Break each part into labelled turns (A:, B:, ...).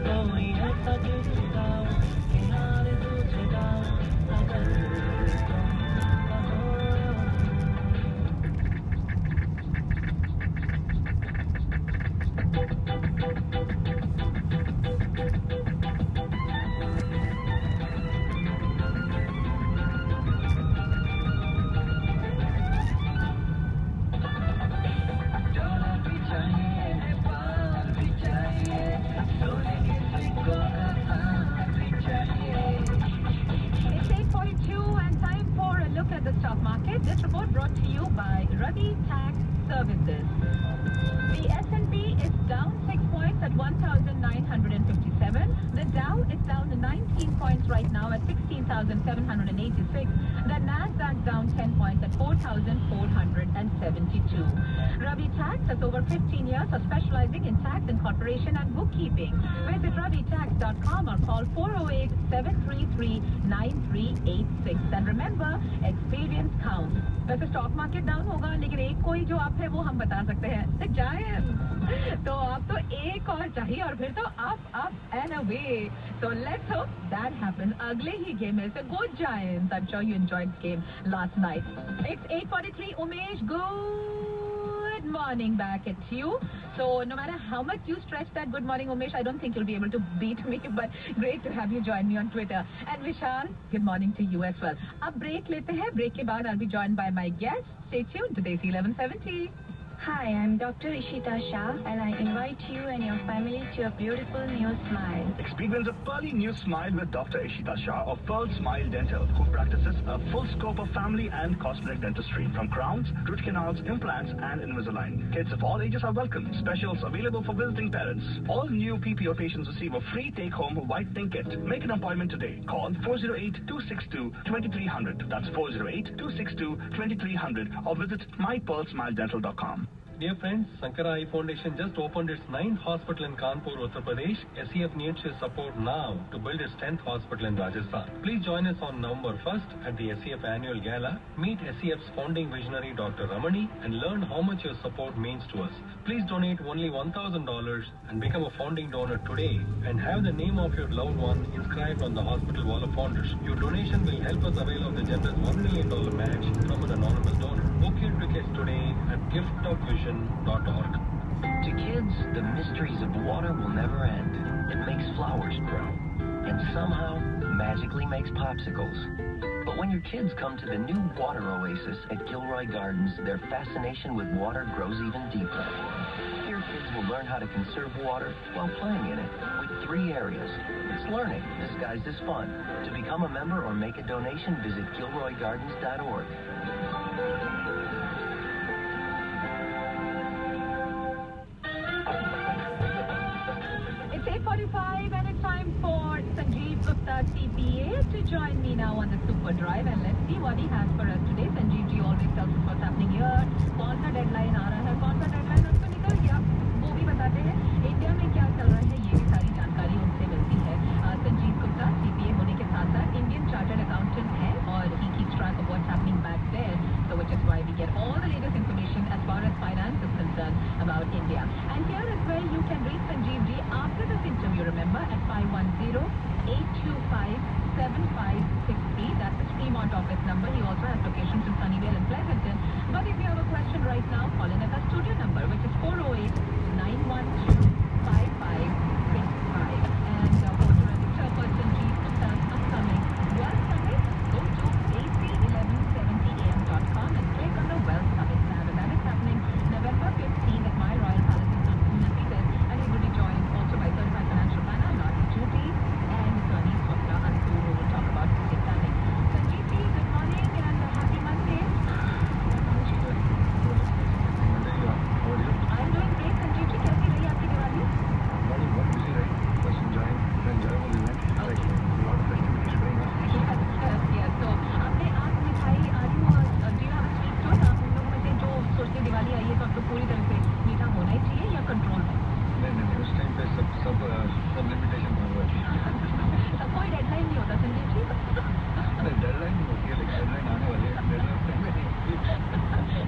A: कोई ऐसा गीत गाओ किनारे दूर गाओ अगर तुम कहो the stock market. This report brought to you by Ravi Tax Services. The S&P is down 6 points at 1,957. The Dow is down 19 points right now at 16,786. The Nasdaq down 10 points at 4,472. Ravi Tax has over 15 years of specializing in tax incorporation and bookkeeping. Visit ravitax.com or call 408-733-9386. And remember, experience counts. वैसे stock market down होगा लेकिन एक कोई जो आप है वो हम बता सकते हैं द जायंट तो आप तो एक और चाहिए और फिर तो up and away so let's hope that happens अगले ही गेम में से go Giants I'm sure you enjoyed the game last night it's 8:43 Umesh good morning back at you so no matter how much you stretch that good morning Umesh I don't think you'll be able to beat me but great to have you join me on Twitter and Vishal good morning to you as well अब break लेते हैं break के बाद I'll be joined by my guest stay tuned to Desi 1170
B: Hi, I'm Dr. Ishita Shah and I invite you and your family to a beautiful new smile.
C: Experience a pearly new smile with Dr. Ishita Shah of Pearl Smile Dental, who practices a full scope of family and cosmetic dentistry from crowns, root canals, implants and Invisalign. Kids of all ages are welcome. Specials available for visiting parents. All new PPO patients receive a free take-home whitening kit. Make an appointment today. Call 408-262-2300. That's 408-262-2300 or visit mypearlsmiledental.com.
D: Dear friends, Sankara Eye Foundation just opened its 9th hospital in Kanpur, Uttar Pradesh. SEF needs your support now to build its 10th hospital in Rajasthan. Please join us on November 1st at the SEF annual gala. Meet SEF's founding visionary Dr. Ramani and learn how much your support means to us. Please donate only $1,000 and become a founding donor today and have the name of your loved one inscribed on the hospital wall of founders. Your donation will help us avail of the generous $1 million match from an anonymous donor. Book your tickets today at giftofvision.org.
E: To kids, the mysteries of water will never end. It makes flowers grow and somehow magically makes popsicles. But when your kids come to the new water oasis at Gilroy Gardens, their fascination with water grows even deeper. Your kids will learn how to conserve water while playing in it with 3 areas. It's learning disguised as fun. To become a member or make a donation, visit gilroygardens.org.
B: It's 8:45 and it's time for Sanjeev Gupta CPA to join me now on the Super Drive and let's see what he has for us today. Sanjeev ji always tells us what's happening here. कौन सा deadline आ रहा है कौन सा deadline उसको निकल गया वो भी बताते हैं इंडिया में क्या चल रहा है ये भी सारी जानकारी उनसे मिलती है संजीव गुप्ता CPA होने के साथ साथ इंडियन चार्टर्ड अकाउंटेंट है और he keeps track of what's happening back there so which is why we get all the latest information as far as finance is concerned about India and here is where you can reach Sanjeev ji after this interview remember at 510-825-7563 that's the Fremont office number he also has locations in Sunnyvale and Pleasanton but if you have a question right now call in at our studio number which is 408-912-5565 and for to register for Sanjeev Gupta's upcoming Wealth Summit go to ac1170am.com and click on the Wealth Summit tab and that is happening November 15th at my Royal Palace in St. Peters and he will be joined also by certified financial planner Lati Juti and attorney Dr. Ankur who will talk about estate planning. Sanjeev ji, good morning and happy Monday. I'm doing great. Sanjeev ji, कैसी रही आपकी Diwali?
F: Very busy, right? Just enjoying the enjoyable event. Like a lot of festivities going on.
B: Yes. So आपने आप मिठाई आलू और जीरा sweet store आप उन लोगों में से जो सोचते दिवाली आई है तो आपको पूरी तरह से मीठा होना ही चाहिए या कंट्रोल में?
F: नहीं उस टाइम पे सब लिमिटेशन था हुआ थी
B: कोई डेडलाइन नहीं होता संजीव जी
F: नहीं डेडलाइन नहीं होती है लेकिन डेडलाइन आने वाली है डेडलाइन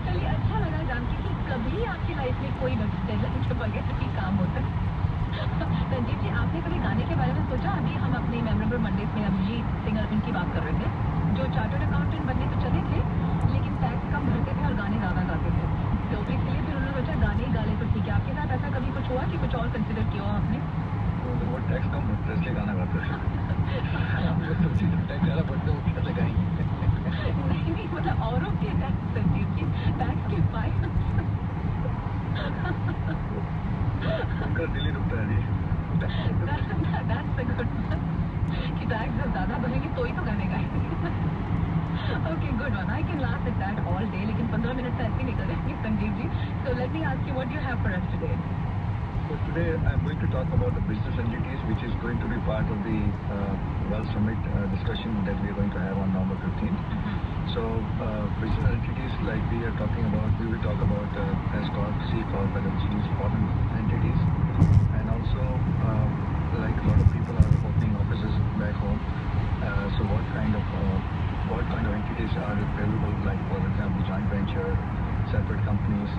B: चलिए अच्छा लगा जान के कि कभी आपकी लाइफ में कोई डेडलाइन के बगैर भी काम होता है
A: संजीव जी, आपने कभी गाने के बारे में सोचा? अभी हम अपने मेमोरेबल मंडेज में अभिजीत सिंगर उनकी बात कर रहे थे, जो चार्टर्ड अकाउंटेंट बनने तो चले थे, लेकिन टैक्स कम भरते थे और गाने ज़्यादा गाते थे। तो इसलिए फिर उन्होंने सोचा गाने ही गा ले तो ठीक है। आपके साथ ऐसा कभी कुछ हुआ कि कुछ और कंसिडर किया हो आपने?
F: वो टैक्स कम भरते इसलिए गाना गाते थे। टैक्स ज़्यादा भरते वो कैसे गाएंगे?
A: नहीं, मतलब औरों के टैक्स, संजीव जी, टैक्स के फाइल
F: उनका दिल ही रुकता है जी।
A: That's a good one. कि टैक्स जब ज़्यादा भरेंगे तो ही तो गाने गाएंगे। Okay, good one. I can laugh at that all day, लेकिन 15 मिनट से ऐसे निकल जाएंगे Sanjeev ji. So let me ask you, what do you have for us today?
F: So today I'm going to talk about the business entities, which is going to be part of the Wealth Summit discussion that we are going to have on November 15th. So business entities, like we are talking about, we will talk about S Corp, C Corp, LLCs, foreign entities, and also like a lot of people are opening offices back home. So what kind of entities are available? Like for example, joint venture, separate companies,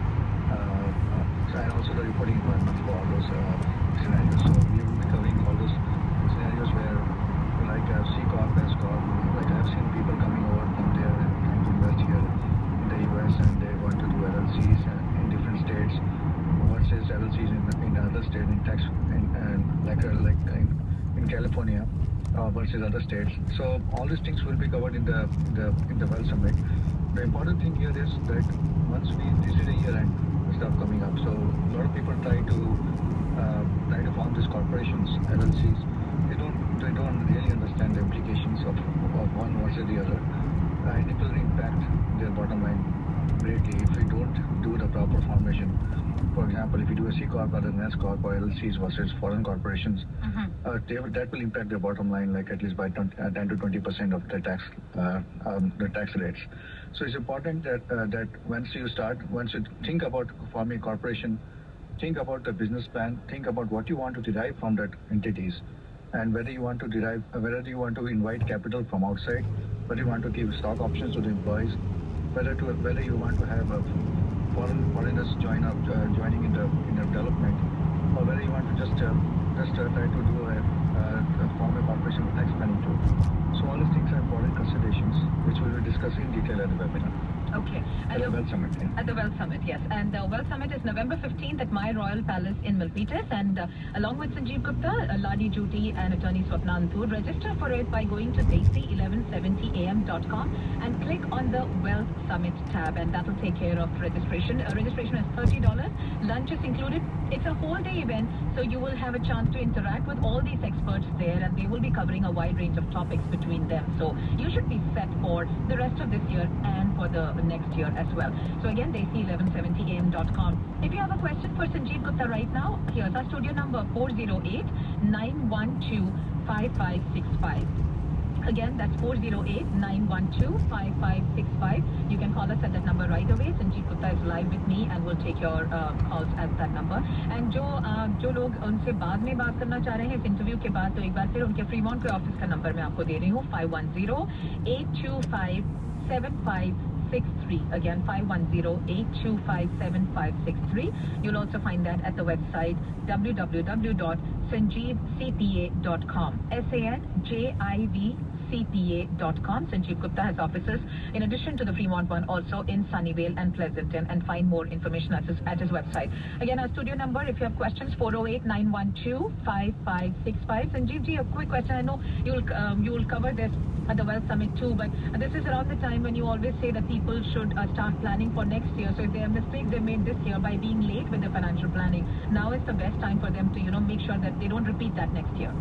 F: and also the reporting requirements for all those scenarios. So we will be covering all those scenarios where, like C Corp, S Corp, like I've seen people coming over from there and trying to invest here in the US, and they want to do LLCs in different states versus LLCs in other states in tax in California versus other states. So all these things will be covered in the Wealth Summit. The important thing here is that this is a year end stuff coming up, so a lot of people try to form these corporations, LLCs. They don't really understand the implications of one versus the other, and it will impact their bottom line greatly if we don't do the proper formation. For example, if you do a C Corp rather than S Corp or LLCs versus foreign corporations, that will impact their bottom line like at least by 10 to 20% of the tax rates. So it's important that once you think about forming a corporation, think about the business plan, think about what you want to derive from that entities, and whether you want to invite capital from outside, whether you want to give stock options to the employees, whether you want to have foreigners joining in the development, or whether you want to just try to do form a corporation with tax planning too. So all these things are important considerations, which we will discuss in detail at the webinar.
A: Okay.
F: At the Wealth Summit.
A: At the Wealth Summit, yes. And the Wealth Summit is November 15th at My Royal Palace in Milpitas. And along with Sanjeev Gupta, Ladi Juti and attorney Swapna Antur, register for it by going to desi1170am.com and click on the Wealth Summit tab, and that will take care of registration. Registration is $30. Lunch is included. It's a whole day event, so you will have a chance to interact with all these experts there, and they will be covering a wide range of topics between them. So you should be set for the rest of this year and for the next year as well. So again, desi1170am.com. If you have a question for Sanjeev Gupta right now, here's our studio number, 408-912-5565. Again, that's 408-912-5565. You can call us at that number right away. Sanjeev Gupta is live with me and we'll take your calls at that number. And जो लोग उनसे बाद में बात करना चाह रहे हैं इस इंटरव्यू के बाद, तो एक बार फिर उनके फ्रीमॉन्ट के ऑफिस का नंबर मैं आपको दे रही हूँ, 510-825-7563. Again, 510-825-7563. You'll also find that at the website www.sanjeevcpa.com. SANJIVCPA.com. Sanjeev Gupta has offices in addition to the Fremont one also in Sunnyvale and Pleasanton, and find more information at his website. Again, our studio number, if you have questions, 408-912-5565. Sanjeev ji, a quick question. I know you will cover this at the Wealth Summit too, but this is around the time when you always say that people should start planning for next year. So if there are mistakes they made this year by being late with the financial planning, now is the best time for them to make sure that they don't repeat that next year.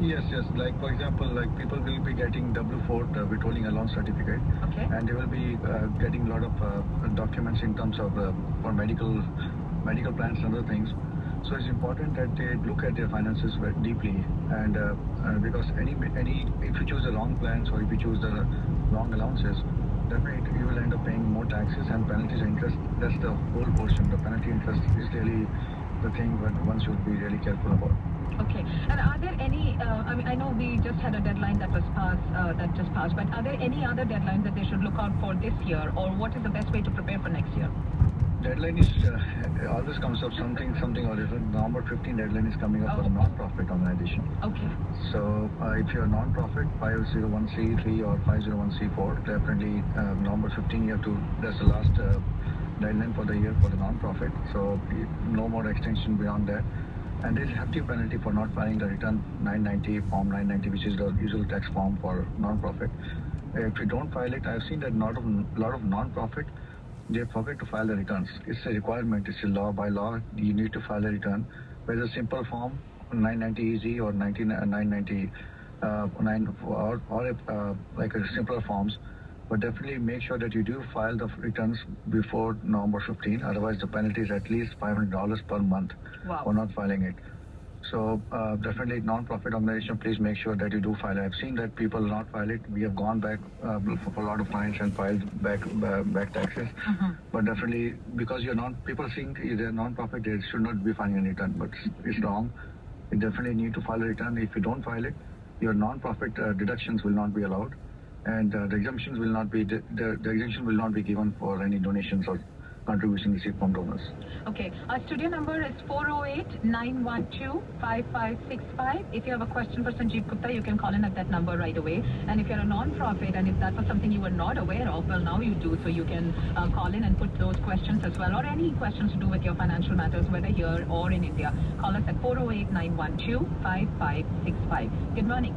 F: Yes. Like for example, like people will be getting W4 withholding allowance certificate,
A: Okay.
F: and they will be getting a lot of documents in terms of for medical plans and other things. So it's important that they look at their finances very deeply, and because if you choose the wrong plans or if you choose the wrong allowances, definitely you will end up paying more taxes and penalties and interest. That's the whole portion. The penalty interest is really the thing that one should be really careful about.
A: Okay. And are there any, I know we just had a deadline that just passed, but are there any other deadlines that they should look out for this year, or what is the best way to prepare for next year?
F: Deadline is always comes up something or different. November 15 deadline is coming up for a non-profit organization.
B: Okay.
F: So if you're a non-profit 501c3 or 501c4, definitely November 15 you have to. That's the last deadline for the year for the non-profit. So no more extension beyond that. And there's a hefty penalty for not filing the return 990 form 990, which is the usual tax form for non-profit. If you don't file it, I've seen that lot of non-profit, they forget to file the returns. It's a requirement. It's a law. By law, you need to file a return. Whether a simple form 990 EZ or 990 or like a simpler forms, but definitely make sure that you do file the returns before November 15. Otherwise, the penalty is at least $500 per month for not filing it. So definitely, non-profit organization, please make sure that you do file. I've seen that people not file it. We have gone back for a lot of clients and filed back taxes. But definitely, because people think they're non-profit, they should not be filing a return. But it's wrong. You definitely need to file a return. If you don't file it, your non-profit deductions will not be allowed, and the exemptions will not be the exemption will not be given for any donations or contribution received from donors.
B: Okay, our studio number is 408-912-5565. If you have a question for Sanjeev Gupta, you can call in at that number right away. And if you're a non-profit and if that was something you were not aware of, well, now you do, so you can call in and put those questions as well, or any questions to do with your financial matters, whether here or in India. Call us at 408-912-5565. Good morning.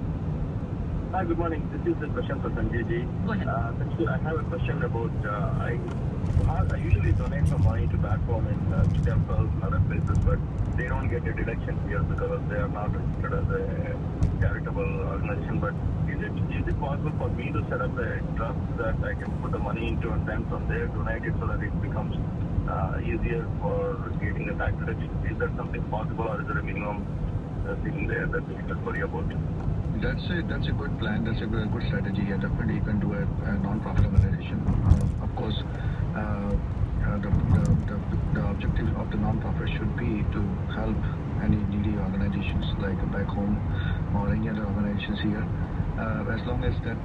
G: Hi, good morning. This is a question for Sanjay ji.
B: Go ahead.
G: I have a question about, I usually donate some money to back home in temples and other places, but they don't get a deduction here because they are not registered as a charitable organization. But is it possible for me to set up a trust that I can put the money into and then from there donate it so that it becomes easier for getting the tax deduction? Is that something possible, or is there a minimum thing there that we can worry about?
F: That's a good plan. That's a good strategy. Yeah, definitely you can do a non-profit organization. Of course, the objective of the non-profit should be to help any needy organizations like back home or any other organizations here. As long as that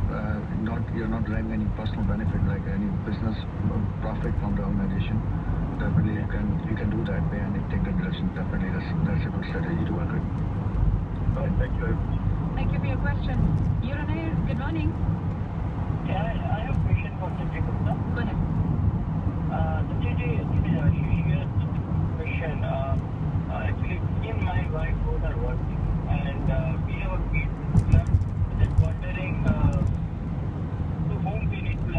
F: you're not deriving any personal benefit like any business profit from the organization, definitely you can do that way and take the deduction. Definitely that's a good strategy to work with.
G: Thank you very much.
B: Thank you for your question. You're on air. Good morning.
H: Yeah, I have a question for Sanjay Gupta.
B: Go ahead.
H: Sanjay ji, this is a serious question. Actually, me and my wife both are working, and we have a kid. We are just wondering to whom we need to,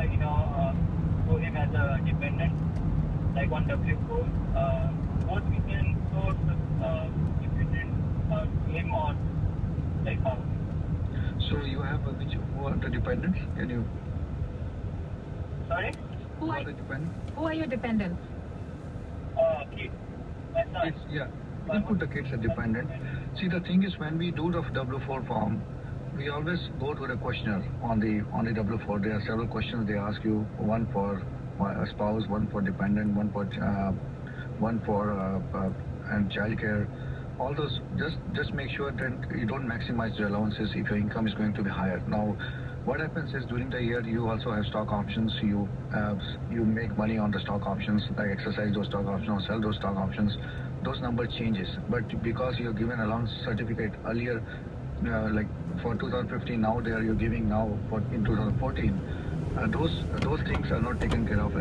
H: show him as a dependent, like on W4. What we can source dependent to him or like how?
F: So you have who are the dependents? Can you?
H: Sorry?
B: Who are
F: the dependents?
B: Who are your dependents?
H: Kids. My son.
F: Kids, yeah. You can put the kids as dependent. See, the thing is, when we do the W4 form, we always go to the questionnaire on the W4. There are several questions they ask you. One for a spouse, one for dependent, one for and child care. All those, just make sure that you don't maximize your allowances if your income is going to be higher. Now, what happens is during the year you also have stock options. You make money on the stock options, like exercise those stock options or sell those stock options. Those number changes, but because you're given allowance certificate earlier, like for 2015, now you're giving now for in 2014. Those things are not taken care of.